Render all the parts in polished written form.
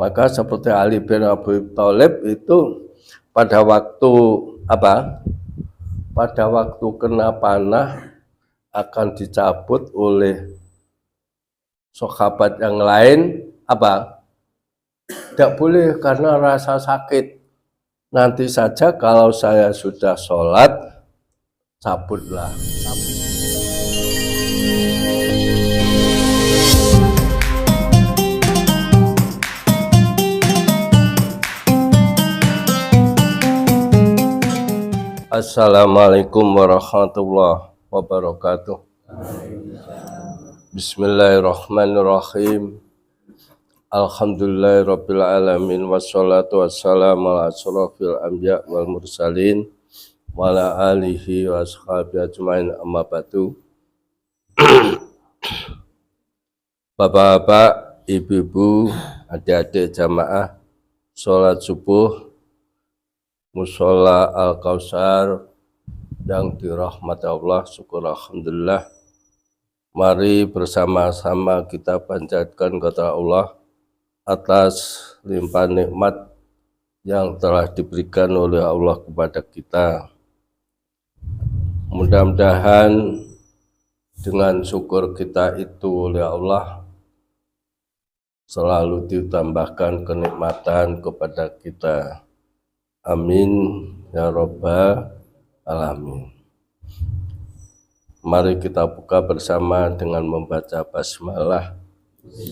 Maka seperti Ali bin Abi Thalib itu pada waktu apa? Pada waktu kena panah akan dicabut oleh sahabat yang lain apa? Tidak boleh karena rasa sakit. Nanti saja kalau saya sudah sholat, cabutlah. Assalamualaikum warahmatullahi wabarakatuh. Bismillahirrahmanirrahim. Alhamdulillahirabbil alamin wassalatu wassalamu ala asyrofil anbiya wal mursalin wa ala alihi wa ashabihi ajmain amma ba'du. Bapak-bapak, ibu-ibu, adik-adik jamaah salat subuh Mushola Al-Kautsar yang dirahmati Allah, syukur alhamdulillah. Mari bersama-sama kita panjatkan kepada Allah atas limpahan nikmat yang telah diberikan oleh Allah kepada kita. Mudah-mudahan dengan syukur kita itu oleh Allah selalu ditambahkan kenikmatan kepada kita. Amin ya rabbal alamin. Mari kita buka bersama dengan membaca basmalah.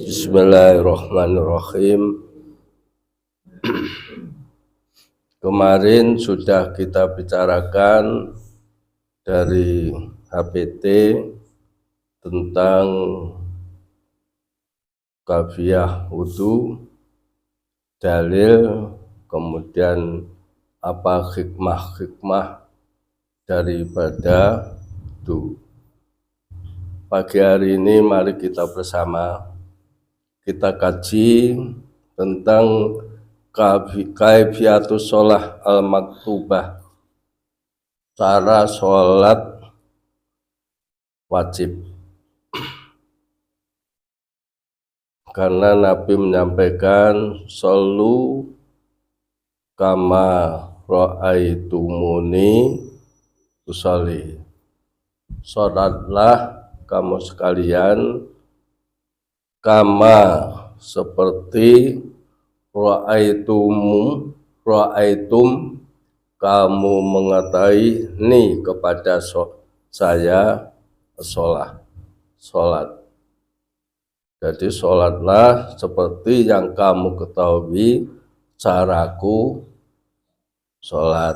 Bismillahirrahmanirrahim. Kemarin sudah kita bicarakan dari HPT tentang kafiyah wudu, dalil, kemudian apa hikmah-hikmah daripada itu. Pagi hari ini mari kita bersama kita kaji tentang kaifiyatus sholah al-maktubah, cara sholat wajib. Karena Nabi menyampaikan shollu kama ra'aitumuni usolli, sholatlah kamu sekalian kama seperti ra'aitum kamu mengetahui ni kepada saya sholat. Jadi sholatlah seperti yang kamu ketahui caraku sholat.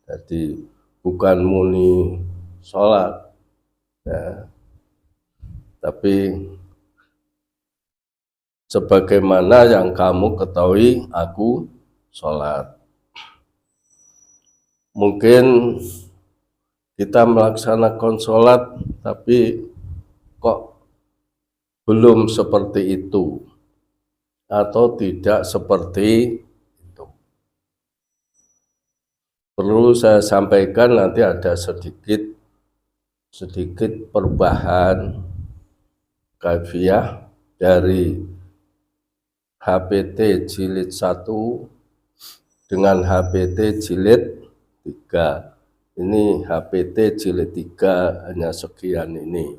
Jadi bukan muni sholat ya, tapi sebagaimana yang kamu ketahui aku sholat. Mungkin kita melaksanakan sholat tapi kok belum seperti itu atau tidak seperti itu. Perlu saya sampaikan, nanti ada sedikit perubahan kaifiyah dari HPT jilid 1 dengan HPT jilid 3. Ini HPT jilid 3 hanya sekian ini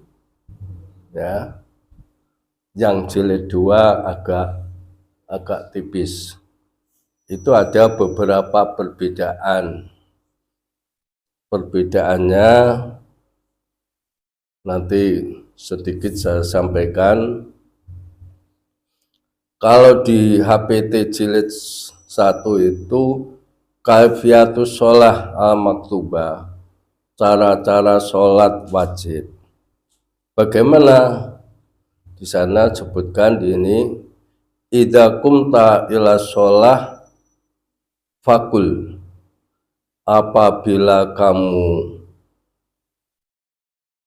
ya. Yang jilid 2 agak tipis. Itu ada beberapa perbedaan. Perbedaannya nanti sedikit saya sampaikan. Kalau di HPT jilid 1 itu kaifiyatus sholah al-maktubah, cara-cara sholat wajib. Bagaimana? Di sana sebutkan di ini, idza kumta ila sholah fakul, apabila kamu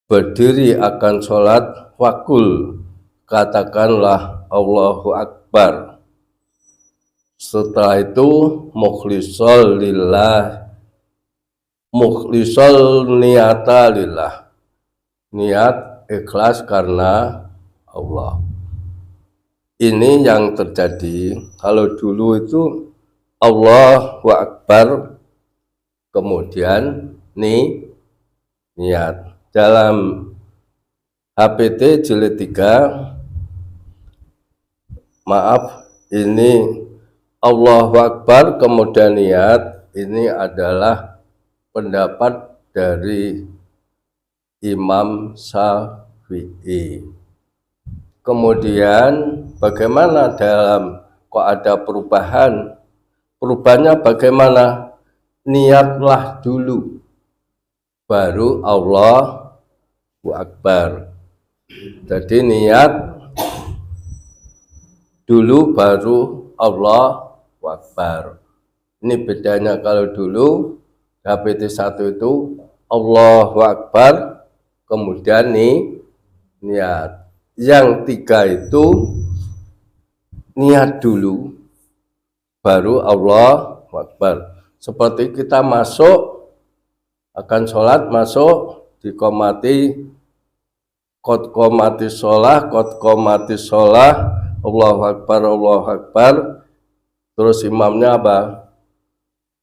berdiri akan sholat, fakul, katakanlah Allahu Akbar. Setelah itu mukhlisol lillah, mukhlisol niyata lillah, niat ikhlas karena Allah. ini yang terjadi. Kalau dulu itu Allahu Akbar, kemudian niat. Dalam HPT jilid 3, maaf, ini Allahu Akbar kemudian niat, ini adalah pendapat dari Imam Syafi'i. Kemudian bagaimana dalam kok ada perubahan? Perubahannya bagaimana? Niatlah dulu, baru Allahu Akbar. Jadi niat dulu baru Allahu Akbar. Ini bedanya. Kalau dulu HPT 1 itu Allahu Akbar kemudian niat. Yang 3 itu niat dulu baru Allahu Akbar. Seperti kita masuk akan sholat, masuk dikomati qad qomati sholah, Allahu Akbar, terus imamnya apa?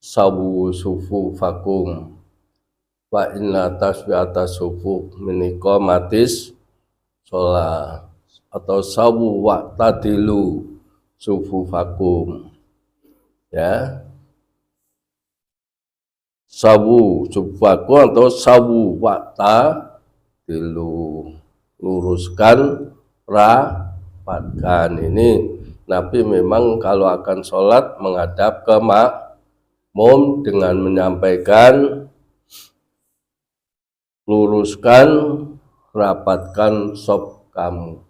Sawu sufu fakum wa inna tasbi'ata sufu min iqamatis sholah, atau sawu wa tadilu sufu fakum, ya, sawu sufu fakum atau sawu wa tadilu, luruskan, rapatkan. Ini Nabi memang kalau akan sholat menghadap ke makmum dengan menyampaikan luruskan, rapatkan sop kamu.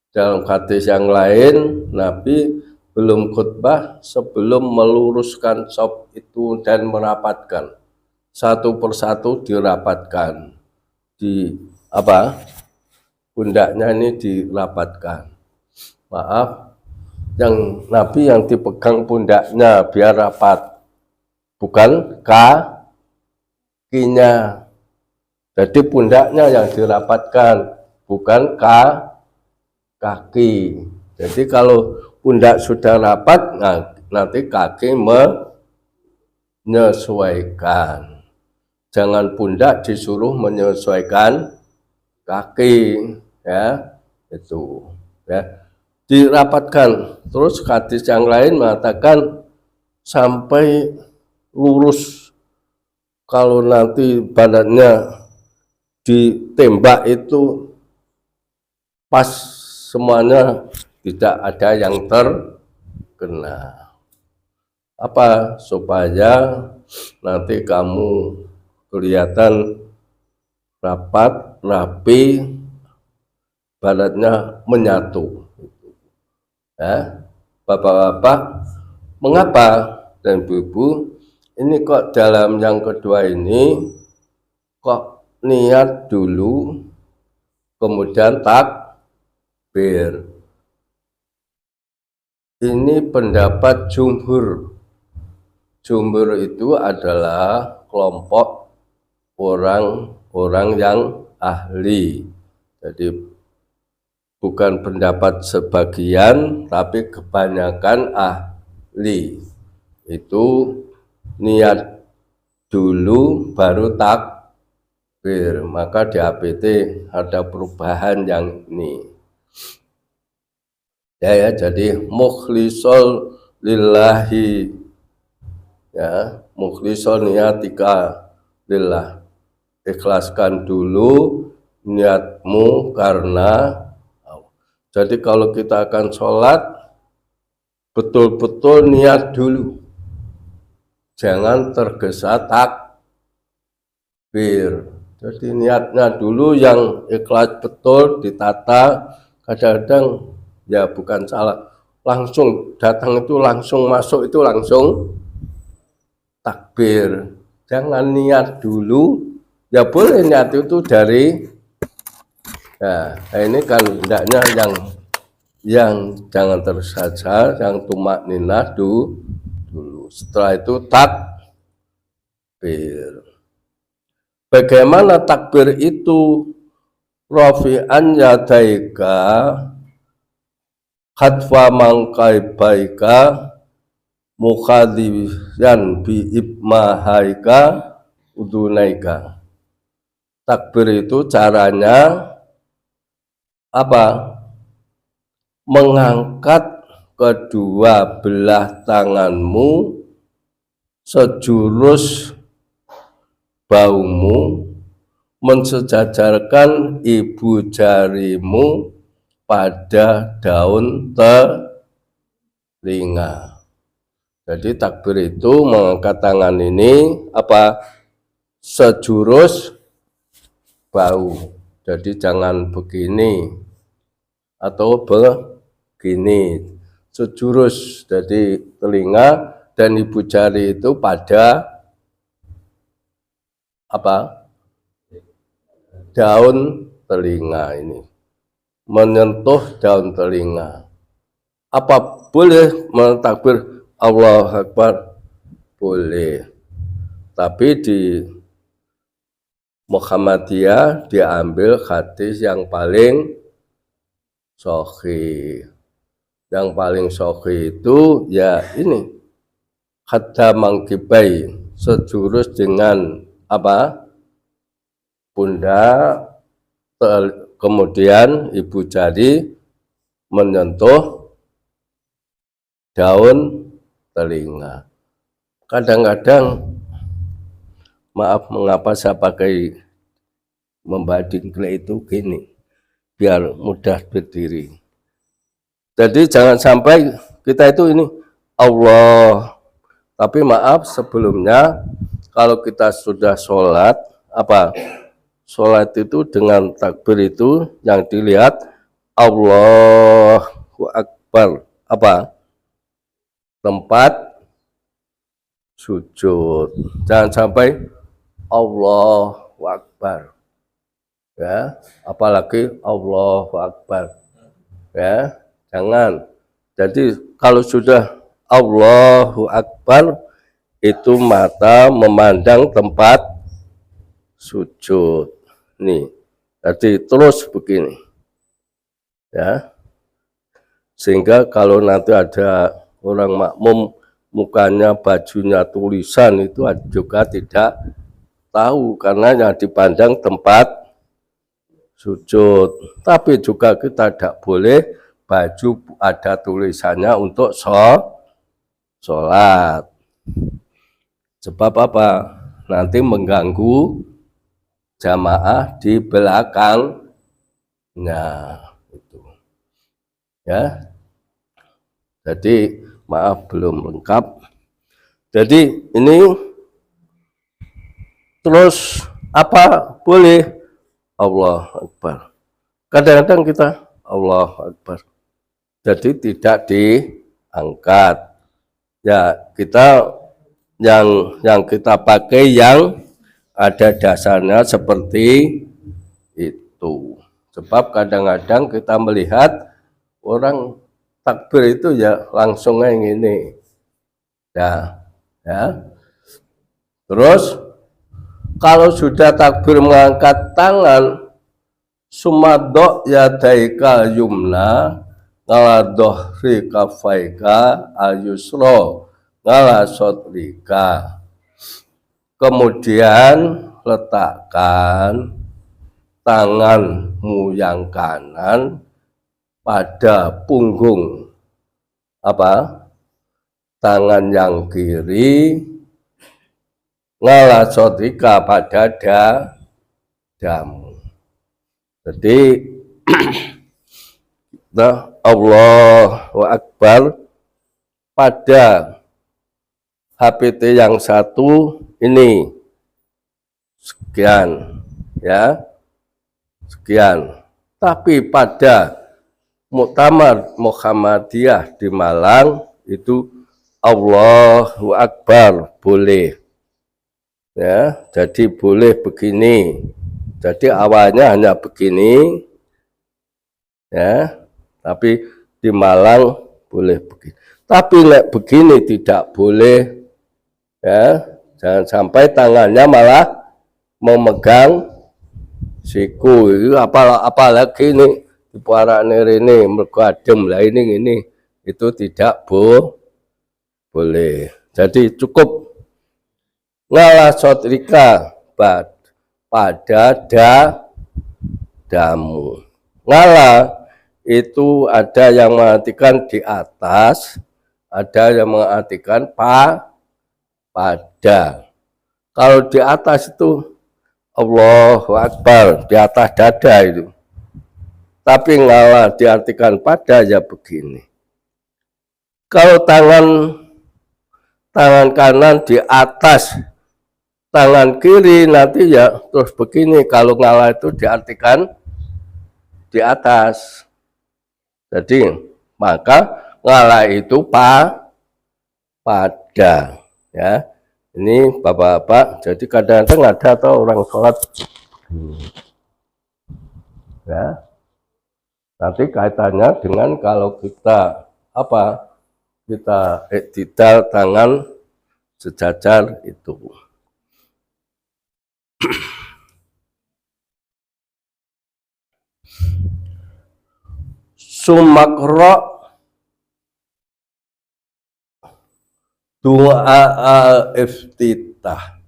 Dalam hadis yang lain, Nabi belum khutbah sebelum meluruskan sop itu dan merapatkan. Satu persatu dirapatkan. Di pundaknya ini dirapatkan. Maaf, yang Nabi yang dipegang pundaknya biar rapat, bukan kakinya. Jadi pundaknya yang dirapatkan, bukan kaki. Jadi kalau pundak sudah rapat, nah, nanti kaki menyesuaikan. Jangan pundak disuruh menyesuaikan kaki, ya, itu, ya, dirapatkan. Terus hadis yang lain mengatakan sampai lurus. Kalau nanti badannya ditembak itu pas semuanya, tidak ada yang terkena. Apa? Supaya nanti kamu kelihatan rapat, rapi, badannya menyatu. Ya, bapak-bapak, mengapa dan ibu-ibu ini kok dalam yang kedua ini kok niat dulu kemudian takbir? Ini pendapat jumhur. Jumhur itu adalah kelompok orang-orang yang ahli. Jadi bukan pendapat sebagian, tapi kebanyakan ahli. Itu niat dulu baru takbir. Maka di APT ada perubahan yang ini. Ya, jadi mukhlisol lillahi, ya, mukhlisol niatika lillah, ikhlaskan dulu niatmu karena Allah. Jadi kalau kita akan sholat, betul-betul niat dulu, jangan tergesa takbir. Jadi niatnya dulu yang ikhlas betul, ditata. Kadang-kadang ya bukan salah, langsung datang itu langsung masuk itu langsung takbir. Jangan niat dulu, ya boleh niat itu dari, nah ini kan hendaknya yang jangan tersaja, yang tumak ninah dulu. Setelah itu takbir. Bagaimana takbir itu? Rafi'an yadaika khatfa mangkai baika mukhadiyan bi ibmahaika udunaika. Takbir itu caranya apa? Mengangkat kedua belah tanganmu sejurus baumu, mensejajarkan ibu jarimu pada daun telinga. Jadi takbir itu mengangkat tangan ini apa? Sejurus bau. Jadi jangan begini atau begini. Sejurus, jadi telinga dan ibu jari itu pada apa? Daun telinga ini. Menyentuh daun telinga. Apa boleh mentakbir Allahu Akbar? Boleh. Tapi di Muhammadiyah diambil hadis yang paling sahih. Yang paling sahih itu ya ini, hatta mangkibai, sejurus dengan apa? Pundak, kemudian ibu jari menyentuh daun telinga. Kadang-kadang, maaf mengapa saya pakai membading itu gini, biar mudah berdiri. Jadi jangan sampai kita itu ini Allah. Tapi maaf sebelumnya, kalau kita sudah sholat, apa? Sholat itu dengan takbir itu yang dilihat Allahu Akbar. Apa? Tempat sujud. Jangan sampai Allahu Akbar. Ya, apalagi Allahu Akbar. Ya, jangan. Jadi kalau sudah Allahu Akbar, itu mata memandang tempat sujud. Nih, jadi terus begini. Ya. Sehingga kalau nanti ada orang makmum mukanya bajunya tulisan itu juga tidak tahu, karena yang dipandang tempat sujud. Tapi juga kita tidak boleh baju ada tulisannya untuk sholat. Sebab apa? Nanti mengganggu jamaah di belakangnya. Itu. Ya. Jadi maaf belum lengkap. Jadi ini terus apa boleh Allah Akbar. Kadang-kadang kita Allah Akbar. Jadi tidak diangkat. Ya, kita yang kita pakai yang ada dasarnya seperti itu. Sebab kadang-kadang kita melihat orang takbir itu ya langsung yang ini. Ya. Terus kalau sudah takbir mengangkat tangan, sumadok yadaika yumna ngala dohri kafaika ayusro ngala sotrika. Kemudian letakkan tanganmu yang kanan pada punggung apa? Tangan yang kiri ngala sotrika pada dadamu. Jadi Allahu Akbar pada HPT yang satu ini sekian, ya sekian. Tapi pada Muktamar Muhammadiyah di Malang itu Allahu Akbar boleh, ya. Jadi boleh begini. Jadi awalnya hanya begini, ya. Tapi di Malang boleh begini. Tapi begini tidak boleh, ya. Jangan sampai tangannya malah memegang siku. Apalagi ini dipuarane rene mergo adem. Lah ini itu tidak boleh. Jadi cukup ngalah sotrika pada damu. Ngalah itu ada yang mengartikan di atas, ada yang mengartikan pada. Kalau di atas itu Allahu Akbar, di atas dada itu. Tapi ngalah diartikan pada ya begini. Kalau tangan kanan di atas tangan kiri nanti ya terus begini. Kalau ngalah itu diartikan di atas. Jadi maka ngalah itu pada ya. Ini bapak-bapak, jadi kadang-kadang ada atau orang sholat ya. Nanti kaitannya dengan kalau kita kita iktidal tangan sejajar itu. Sumakro doa al-iftitah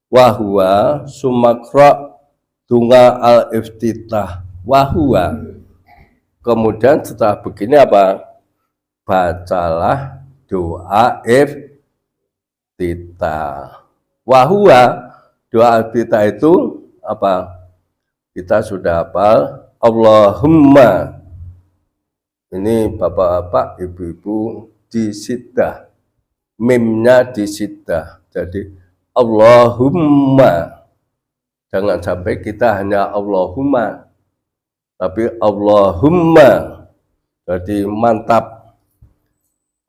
wahwa sumakro doa al-iftitah wahwa. Kemudian setelah begini apa? Bacalah doa iftitah. Wahwa doa iftitah itu apa? Kita sudah hafal. Allahumma. Ini bapak-bapak, ibu-ibu disitah. Mimnya disitah. Jadi Allahumma. Jangan sampai kita hanya Allahumma. Tapi Allahumma. Jadi mantap.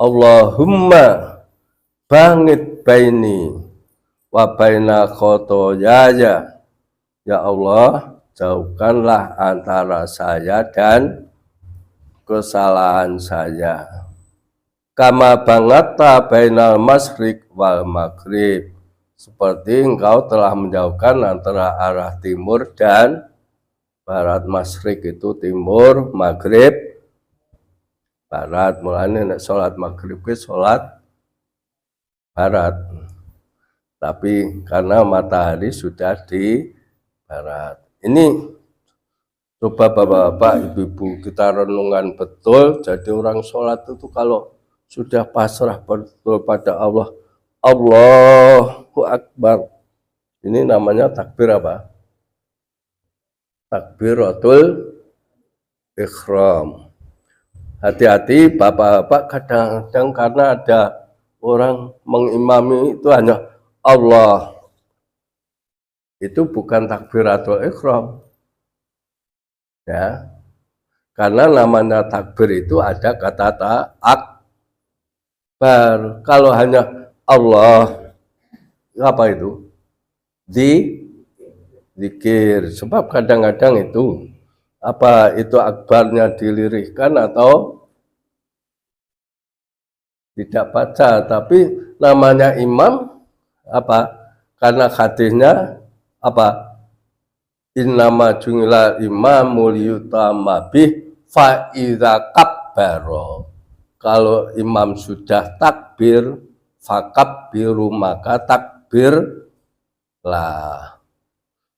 Allahumma bangit baini wa baina khotoyaya. Ya Allah, jauhkanlah antara saya dan kesalahan saya. Kama bangatta bainal masyriq wal maghrib. Seperti engkau telah menjauhkan antara arah timur dan barat. Masyriq itu timur, maghrib barat. Mulanya sholat maghrib ke sholat barat. Tapi karena matahari sudah di barat. Ini coba bapak-bapak, ibu-ibu kita renungan betul. Jadi orang sholat itu kalau sudah pasrah betul pada Allah, Allahu Akbar. Ini namanya takbir apa? Takbiratul ikhram. Hati-hati bapak-bapak, kadang-kadang karena ada orang mengimami itu hanya Allah. Itu bukan takbiratul ikhram. Ya. Karena namanya takbir itu ada kata akbar. Kalau hanya Allah, apa itu? Zikir. Sebab kadang-kadang itu apa itu akbarnya dilirihkan atau tidak baca, tapi namanya imam apa? Karena hadisnya apa? Innama jungila imamul yutama bih fa idza kabbaro. Kalau imam sudah takbir, fakabbiru maka takbir lah.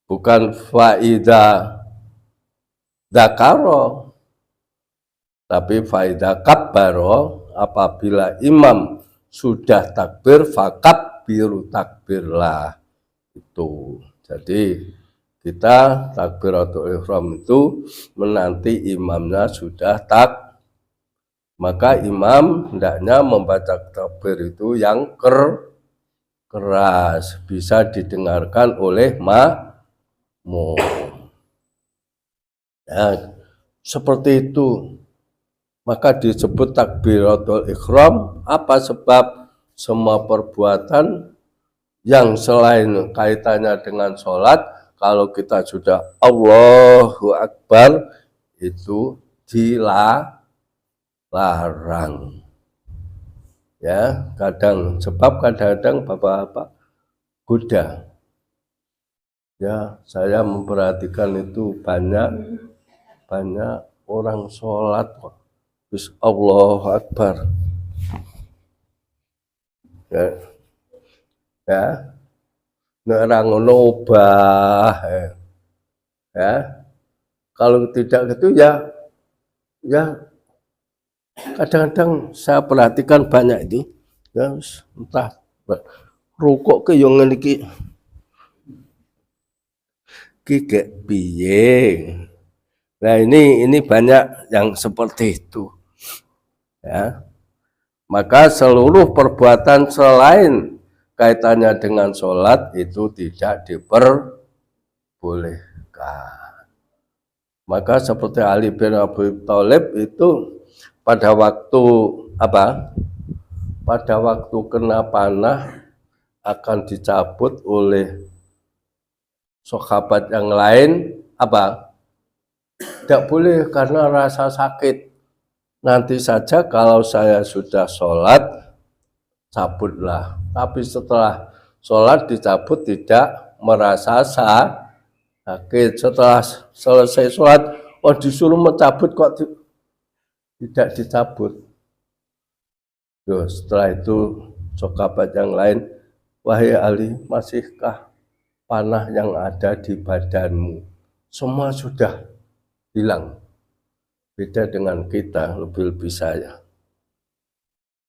Bukan fa idza dzakaro. Tapi fa idza kabbaro, apabila imam sudah takbir, fakabbiru takbirlah. Itu. Jadi kita takbiratul ihram itu menanti imamnya sudah maka imam hendaknya membaca takbir itu yang keras, bisa didengarkan oleh makmum. Ya, seperti itu. Maka disebut takbiratul ihram. Apa sebab? Semua perbuatan yang selain kaitannya dengan sholat, kalau kita sudah Allahu Akbar itu dilarang. Ya, sebab kadang-kadang bapak-bapak goda. Ya, saya memperhatikan itu banyak orang sholat terus Allahu Akbar, ya nek ora ngono obah, ya kalau tidak gitu ya kadang-kadang saya perhatikan banyak itu ya entah rukuk ke yang ngene iki gek piye. Nah ini banyak yang seperti itu, ya. Maka seluruh perbuatan selain kaitannya dengan sholat itu tidak diperbolehkan. Maka seperti Ali bin Abi Thalib itu pada waktu pada waktu kena panah akan dicabut oleh sahabat yang lain tidak boleh karena rasa sakit. Nanti saja kalau saya sudah sholat, cabutlah. Tapi setelah sholat dicabut tidak merasa sakit. Setelah selesai sholat, disuruh mencabut kok tidak dicabut. Setelah itu sahabat yang lain, wahai Ali, masihkah panah yang ada di badanmu? Semua sudah hilang. Beda dengan kita, lebih saya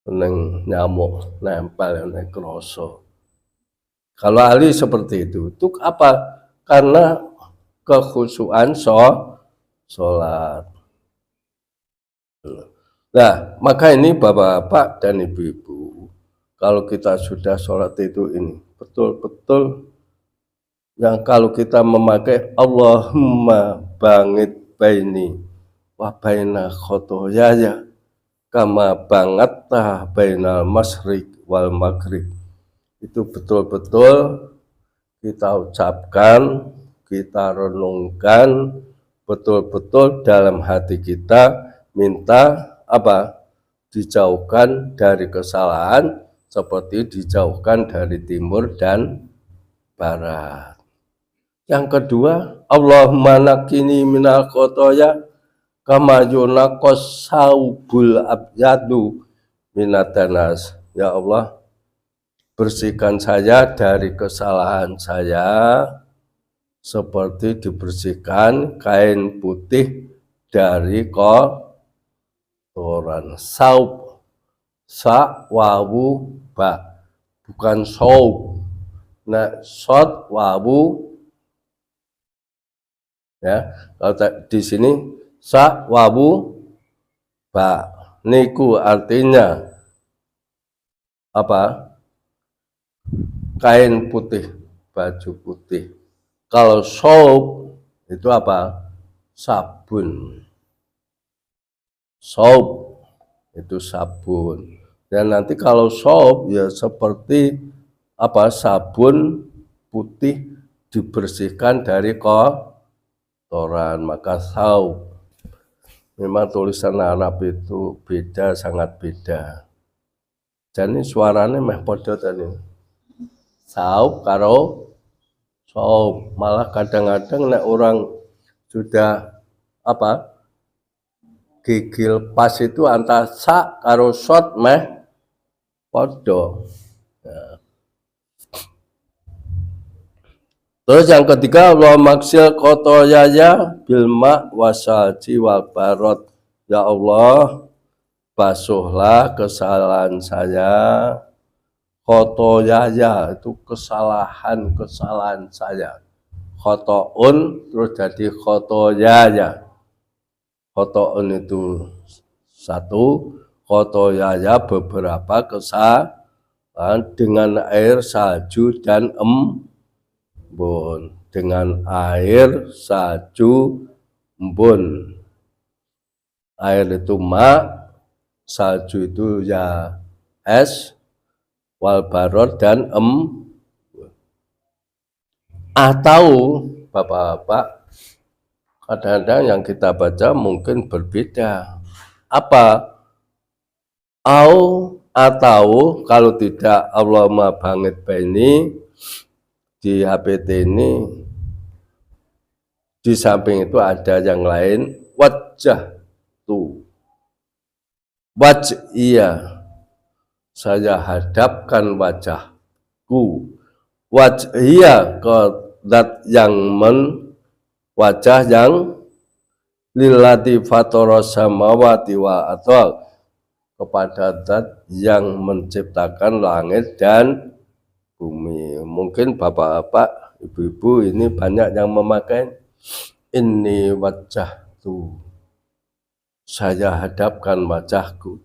neng nyamuk nempel neng kroso. Kalau Ali seperti itu apa? Karena kekhusyuan sholat. Nah, maka ini bapak-bapak dan ibu-ibu, kalau kita sudah sholat itu ini betul-betul yang kalau kita memakai Allahumma bangit baini wa baina khotoyaya kama bangatta bainal masyriq wal maghrib, itu betul-betul kita ucapkan, kita renungkan betul-betul dalam hati kita, minta dijauhkan dari kesalahan seperti dijauhkan dari timur dan barat. Yang kedua, Allahumma nakini minal khotoya kama yunaqas saubul abyadu minadanas. Ya Allah, bersihkan saya dari kesalahan saya seperti dibersihkan kain putih dari kotoran. Saub, sa wawu ba, bukan saub. Nah, sod wawu, ya. Kalau di sini sa wawu ba, niku artinya kain putih, baju putih. Kalau saub itu sabun. Saub itu sabun. Dan nanti kalau saub ya seperti sabun putih dibersihkan dari kotoran, maka saub. Memang tulisan Arab itu beda, sangat beda. Jadi suaranya meh podo tadi. Saub karo saub, malah kadang-kadang nek orang sudah gigil pas itu antara sa karo sot meh podo. Ya. Terus yang ketiga, Allah maksil khotoyaya bilma wasalji wal barot. Ya Allah, basuhlah kesalahan saya. Khotoyaya itu kesalahan saya. Khotoun terus jadi khotoyaya. Khotoun itu satu, khotoyaya beberapa kesalahan dengan air, salju dan embun. Dengan air, salju, embun. Air itu salju itu ya es, wal baror dan atau bapak-bapak kadang-kadang yang kita baca mungkin berbeda. Atau kalau tidak Allahumma bangit baini di HPT ini di samping itu ada yang lain, wat wajah tu waj'iyah, saya hadapkan wajahku, waj'iyah ke zat yang wajah yang lillati fatoros samawati wa atol, kepada zat yang menciptakan langit dan bumi. Mungkin bapak-bapak, ibu-ibu ini banyak yang memakai ini wajah tu, saya hadapkan wajahku,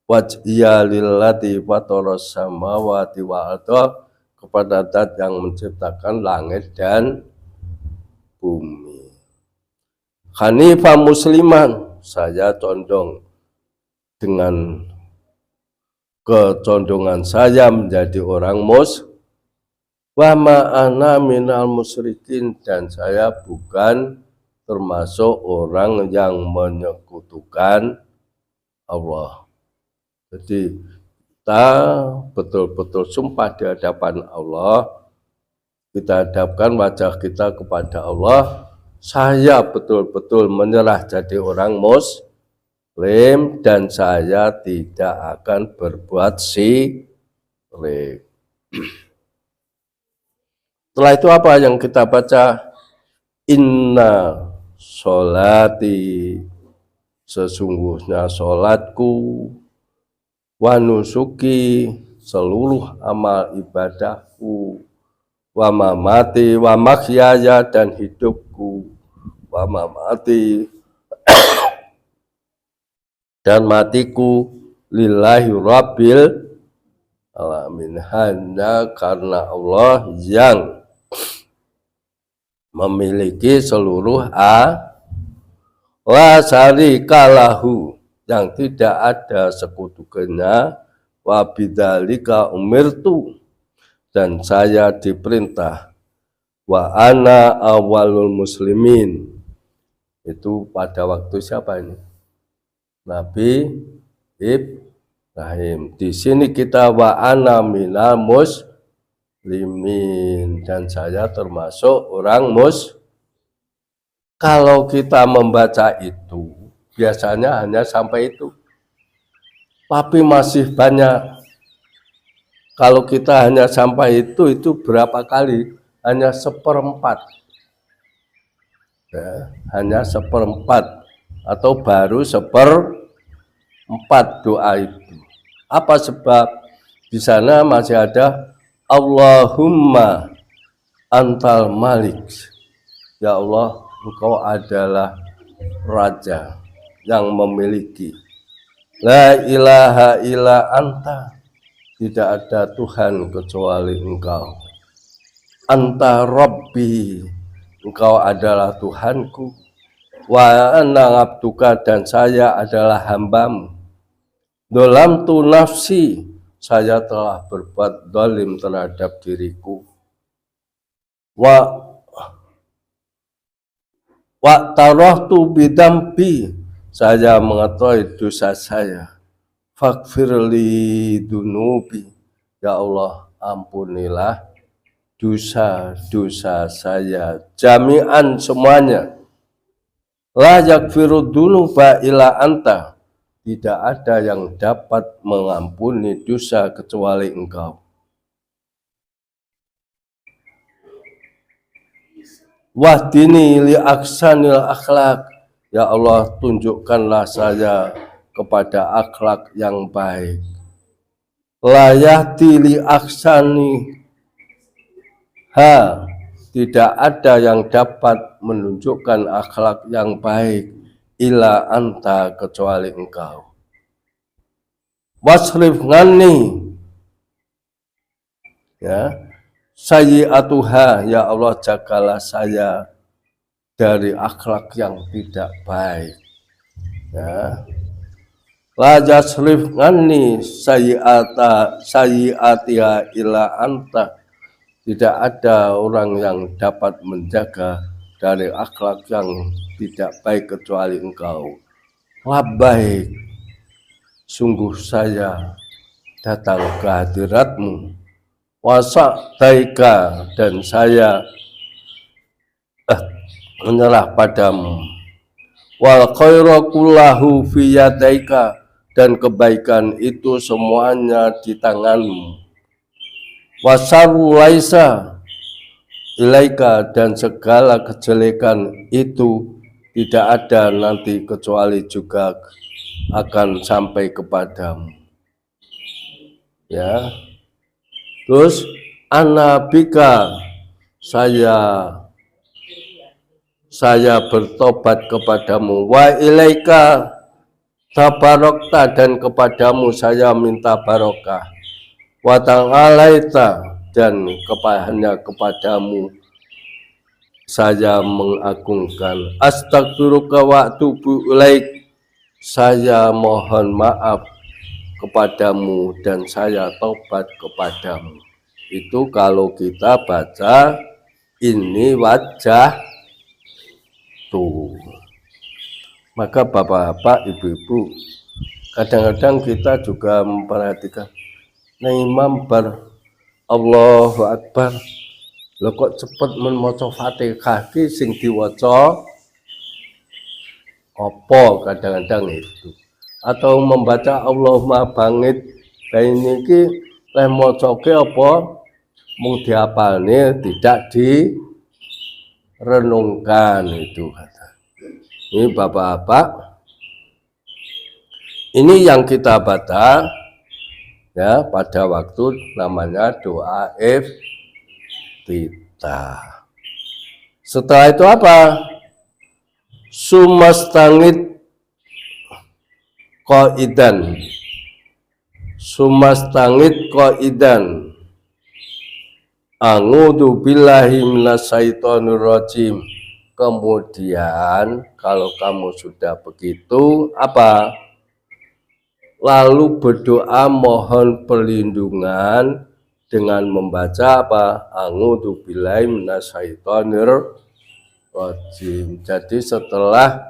wajhiya lillati fatoros samawati wa atol, kepada zat yang menciptakan langit dan bumi. Hanifah musliman, saya condong dengan kecondongan saya menjadi orang wa ma'ana minal musyrikin, dan saya bukan termasuk orang yang menyekutukan Allah. Jadi kita betul-betul sumpah di hadapan Allah, kita hadapkan wajah kita kepada Allah, saya betul-betul menyerah jadi orang muslim dan saya tidak akan berbuat syirik. Setelah itu apa yang kita baca? Inna sholati, sesungguhnya sholatku, wa nusuki, seluruh amal ibadahku, wa mamati, wa mahyaya, dan hidupku, wa mamati, dan matiku, lillahi rabbil alamin, hanya karena Allah yang memiliki seluruh la syarika lahu, yang tidak ada sekutunya, wa bidzalika umirtu, dan saya diperintah, wa ana awalul muslimin. Itu pada waktu siapa ini? Nabi Ibrahim. Di sini kita wa ana minal muslimin, dan saya termasuk orang Kalau kita membaca itu biasanya hanya sampai itu, tapi masih banyak. Kalau kita hanya sampai itu berapa kali? Hanya seperempat, ya, hanya seperempat atau baru seperempat doa itu. Apa sebab? Di sana masih ada Allahumma antal malik, ya Allah, engkau adalah raja yang memiliki, la ilaha illa anta, tidak ada Tuhan kecuali engkau, anta rabbi, engkau adalah Tuhanku, wa ana abduka, dan saya adalah hambamu, dolamtu nafsi, saya telah berbuat zalim terhadap diriku, wa tarahtu bidambi, saya mengetahui dosa saya, faghfirli dunubi, ya Allah, ampunilah dosa-dosa saya jami'an, semuanya, la yaghfiru dunuba illa anta, tidak ada yang dapat mengampuni dosa kecuali engkau. Wahdini li aksanil akhlak, ya Allah, tunjukkanlah saya kepada akhlak yang baik. La yahdi li aksani ha, tidak ada yang dapat menunjukkan akhlak yang baik illa anta, kecuali engkau. Wasrif ngani, ya, sayyi'atuha, ya Allah, jagalah saya dari akhlak yang tidak baik, ya. La jasrif ngani sayyi'atiha illa anta, tidak ada orang yang dapat menjaga dari akhlak yang tidak baik kecuali engkau. Labbaik, sungguh saya datang ke hadiratmu, wasa'daika, dan saya menyerah padamu, Wal khairu kullahu fi yadaika, dan kebaikan itu semuanya di tanganmu. Wasarru laisa ilaika, dan segala kejelekan itu tidak ada nanti kecuali juga akan sampai kepadamu. Ya. Terus anabika, saya bertobat kepadamu. Wa ilaika tabarokta, dan kepadamu saya minta barokah. Wa ta'alaita, dan hanya kepadamu saya mengagungkan. Astagfiruka wa atubu ilaik, saya mohon maaf kepadamu dan saya taubat kepadamu. Itu kalau kita baca ini wajah tuh. Maka bapak-bapak, ibu-ibu, kadang-kadang kita juga memperhatikan, nah imam bar Allahu Akbar, lho kok cepet maca Fatihah ki sing diwaca apa, kadang-kadang itu. Atau membaca Allahumma bangit baini ki leh macoke apa mung diapalne, tidak direnungkan itu kata. Ini bapak-bapak, ini yang kita baca ya pada waktu namanya doa iftitah. Setelah itu apa? Sumastangit qaidan. Sumastangit qaidan. A'udzu billahi minasyaitonir rajim. Kemudian kalau kamu sudah begitu apa? Lalu berdoa mohon perlindungan dengan membaca apa? A'udzu billahi minasyaitonir rajim. Jadi setelah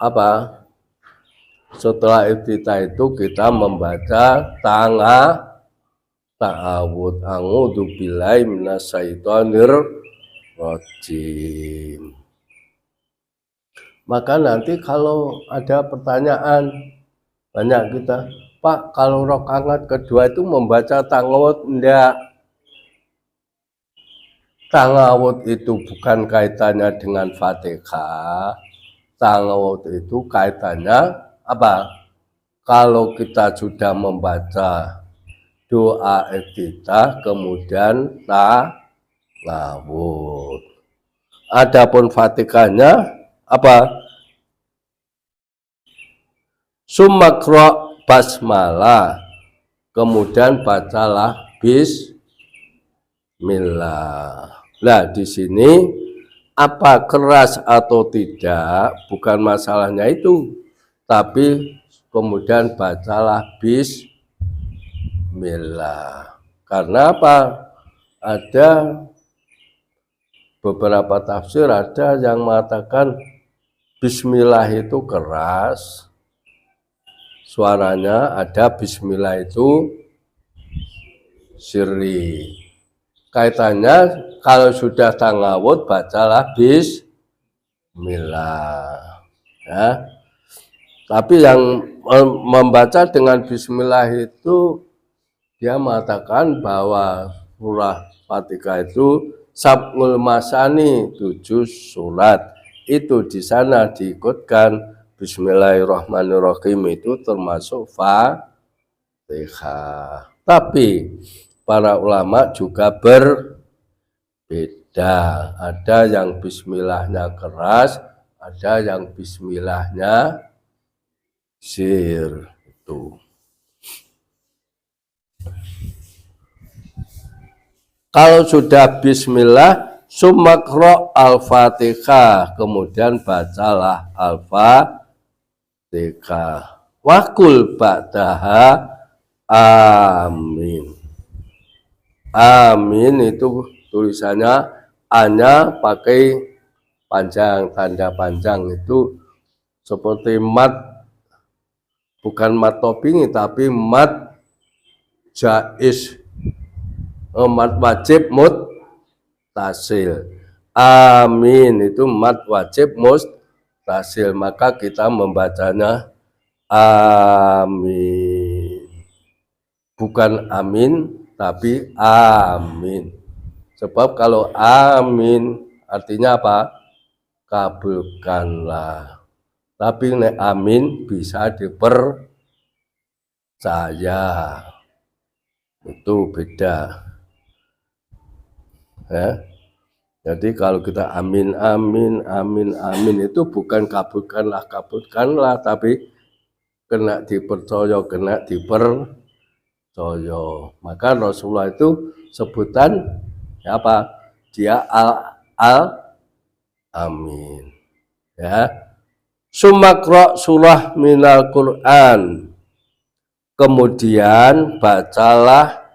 apa? Setelah iftitah itu kita membaca ta'awud, a'udzu billahi minasyaitonir rajim. Maka nanti kalau ada pertanyaan banyak kita, Pak, kalau rakaat kedua itu membaca ta'awud enggak? Ta'awud itu bukan kaitannya dengan Fatihah. Ta'awud itu kaitannya apa? Kalau kita sudah membaca doa iftitah kemudian ta'awud. Adapun Fatihahnya apa? Sumakro basmalah, kemudian bacalah bismillah. Nah, di sini apa keras atau tidak bukan masalahnya itu, tapi kemudian bacalah bismillah. Karena apa? Ada beberapa tafsir, ada yang mengatakan bismillah itu keras suaranya, ada bismillah itu sirri. Kaitannya kalau sudah ta'awud bacalah bismillah ya. Tapi yang membaca dengan bismillah itu dia mengatakan bahwa surah Fatihah itu sab'ul masani, 7 surat. Itu di sana diikutkan bismillahirrahmanirrahim, itu termasuk Fatihah. Tapi para ulama juga berbeda. Ada yang bismillahnya keras, ada yang bismillahnya sir itu. Kalau sudah bismillah, sumakro al-fatihah, kemudian bacalah al-fatihah. Wakul ba'daha amin. Amin itu tulisannya A-nya pakai panjang, tanda panjang itu seperti mat, bukan mat toping tapi mat jaiz, mat wajib muttasil. Amin itu mat wajib tasil, maka kita membacanya amin. Bukan amin, tapi amin. Sebab kalau amin artinya apa? Kabulkanlah. Tapi nek amin bisa dipercaya. Itu beda. Ya. Jadi kalau kita amin, amin, amin, amin itu bukan kabulkanlah, kabulkanlah, tapi kena dipercaya, kena dipercaya. Maka Rasulullah itu sebutan apa? Dia amin. Ya. Sumakra surah minal Quran. Kemudian bacalah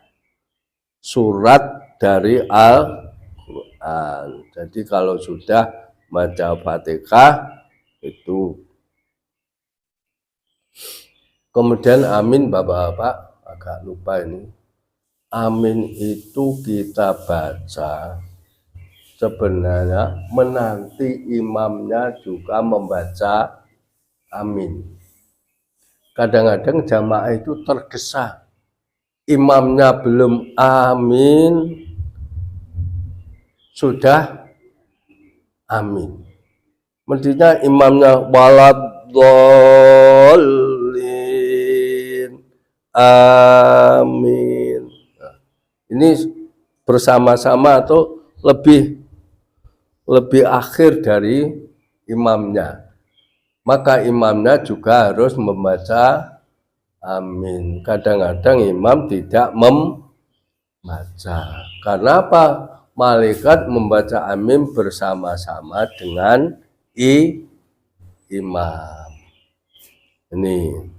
surat dari Al-Quran. Jadi kalau sudah baca Fatihah itu. Kemudian amin Bapak-bapak, agak lupa ini. Amin itu kita baca sebenarnya menanti imamnya juga membaca amin. Kadang-kadang jamaah itu tergesa, imamnya belum amin, sudah amin. Mestinya imamnya waladhdallin, amin. Nah, ini bersama-sama atau lebih akhir dari imamnya. Maka imamnya juga harus membaca amin. Kadang-kadang imam tidak membaca. Karena apa? Malaikat membaca amin bersama-sama dengan imam. Ini.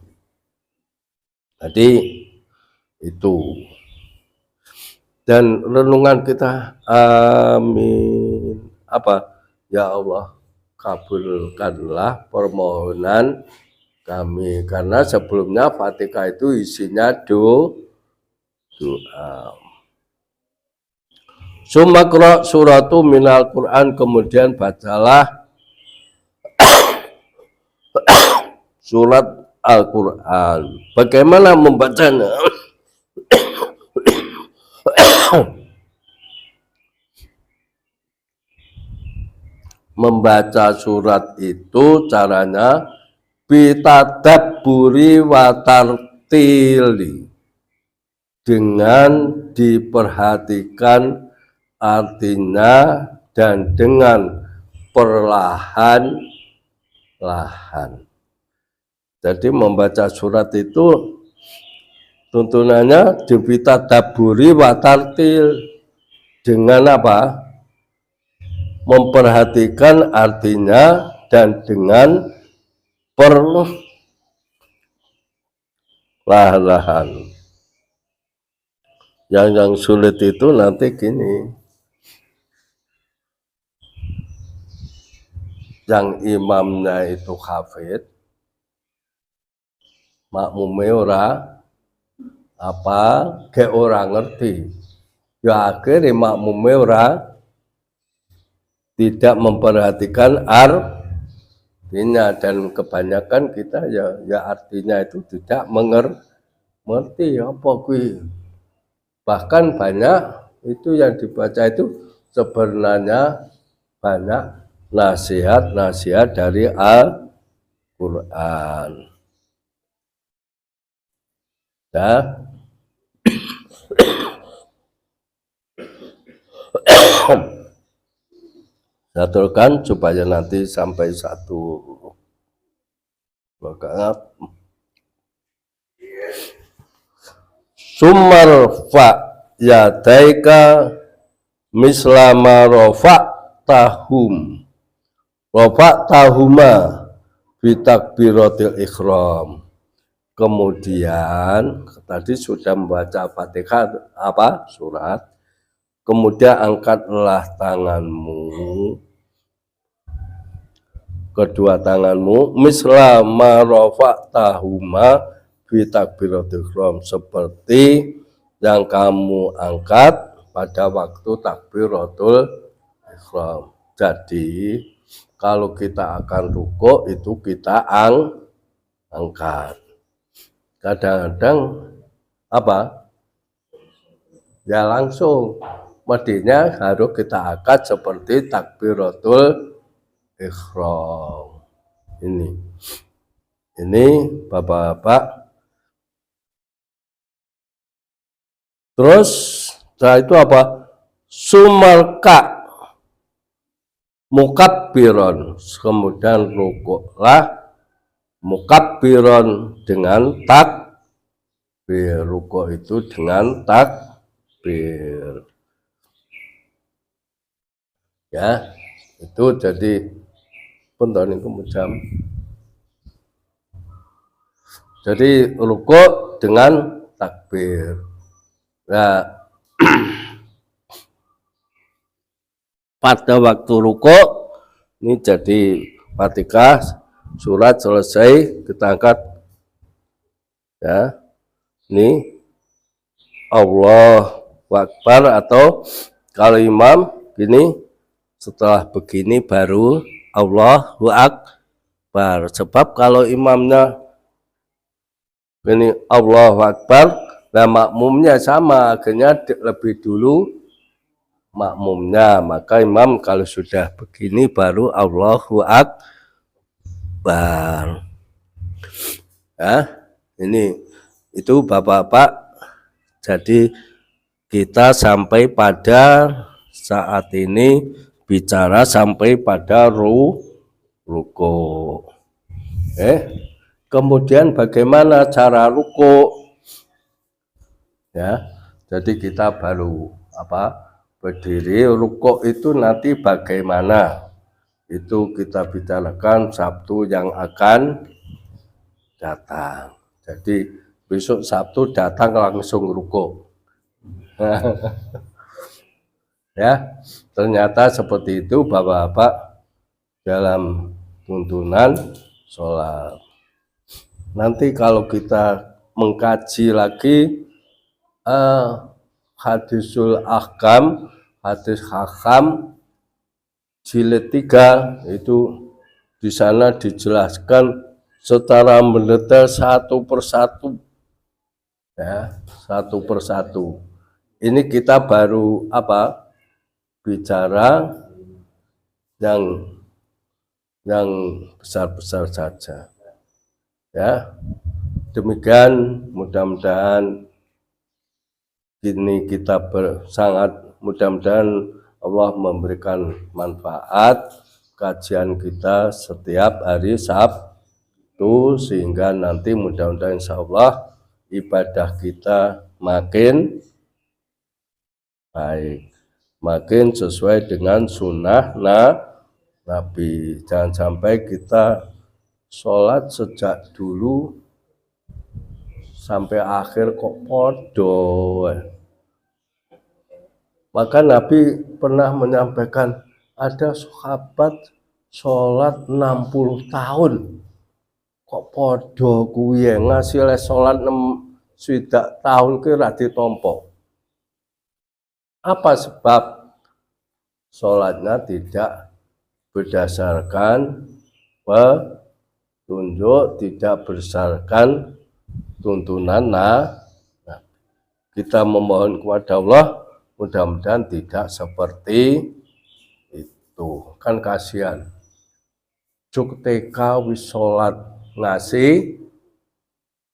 Jadi itu. Dan renungan kita amin. Apa? Ya Allah, kabulkanlah permohonan kami, karena sebelumnya Fatihah itu isinya doa. Sumakra suratu minal Quran, kemudian bacalah surat Al-Quran. Bagaimana membacanya? Membaca surat itu caranya bitadabburi watartili, dengan diperhatikan artinya dan dengan perlahan-lahan. Jadi membaca surat itu tuntunannya bitadabburi watartil, dengan apa? Memperhatikan artinya dan dengan perlahan-lahan. Yang sulit itu nanti gini, yang imamnya itu hafid, makmumnya ora apa, kayak orang ngerti. Ya akhirnya makmumnya ora tidak memperhatikan artinya, dan kebanyakan kita ya artinya itu tidak mengerti apa kuwi. Bahkan banyak itu yang dibaca itu sebenarnya banyak nasihat-nasihat dari Al-Quran. Ya. Satukan supaya nanti sampai satu rakaat. Sumarfa yadaika mislama rofa tahum, rofa tahuma bitakbiratil ikhram. Kemudian tadi sudah membaca Fatihah apa surat, kemudian angkatlah tanganmu, kedua tanganmu, mislama rafa'tahuma fi takbiratul ihram, seperti yang kamu angkat pada waktu takbiratul ihram. Jadi kalau kita akan ruko itu kita angkat. Kadang-kadang apa? Ya langsung. Mestinya harus kita angkat seperti takbiratul ihram. Ini Bapak-bapak. Terus setelah itu apa? Sumalka mukabbiron, kemudian rukuklah mukabbiron dengan takbir. Rukuk itu dengan takbir. Ya, itu jadi punten niku jam. Jadi rukuk dengan takbir. Nah, pada waktu rukuk ini jadi Fatihah surat selesai kita angkat ya. Ini Allahu Akbar, atau kalau imam gini setelah begini baru Allahu Akbar. Sebab kalau imamnya ini Allahu Akbar, nah makmumnya sama, akhirnya lebih dulu makmumnya, maka imam kalau sudah begini baru Allahu Akbar. Ya, ini itu Bapak-bapak. Jadi kita sampai pada saat ini bicara sampai pada ruko. Kemudian bagaimana cara ruko? Ya, jadi kita baru berdiri. Ruko itu nanti bagaimana? Itu kita bicarakan Sabtu yang akan datang. Jadi besok Sabtu datang langsung ruko. Ya, ternyata seperti itu Bapak-bapak dalam tuntunan sholat. Nanti kalau kita mengkaji lagi hadisul ahkam, hadis hakam jilid 3 itu di sana dijelaskan secara mendetail satu persatu. Ya, satu persatu. Ini kita baru bicara yang besar-besar saja. Ya, demikian mudah-mudahan ini kita sangat mudah-mudahan Allah memberikan manfaat kajian kita setiap hari Sabtu, sehingga nanti mudah-mudahan insya Allah ibadah kita makin baik, makin sesuai dengan sunnah Nabi. Jangan sampai kita sholat sejak dulu sampai akhir kok podo. Maka Nabi pernah menyampaikan ada sahabat sholat 60 tahun kok podo kuwi ngasih les sholat 6 tahun kira ditompo. Apa sebab? Sholatnya tidak berdasarkan petunjuk, tidak berdasarkan tuntunan kita memohon kepada Allah mudah-mudahan tidak seperti itu. Kan kasihan cuk TK wis sholat ngasih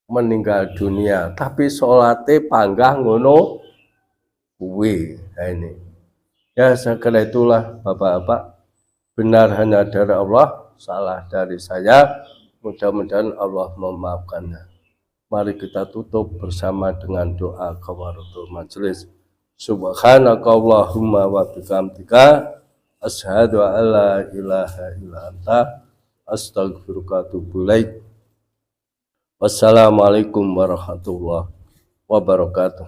meninggal dunia, tapi sholatnya panggah ngono kuwi. Nah, ini ya, sekira itulah Bapak-bapak, benar hanya dari Allah, salah dari saya. Mudah-mudahan Allah memaafkannya. Mari kita tutup bersama dengan doa kafaratul majelis. Subhanakallahumma wa bihamdika asyhadu an la ilaha illa anta astaghfiruka wa atubu ilaik. Wassalamualaikum warahmatullahi wabarakatuh.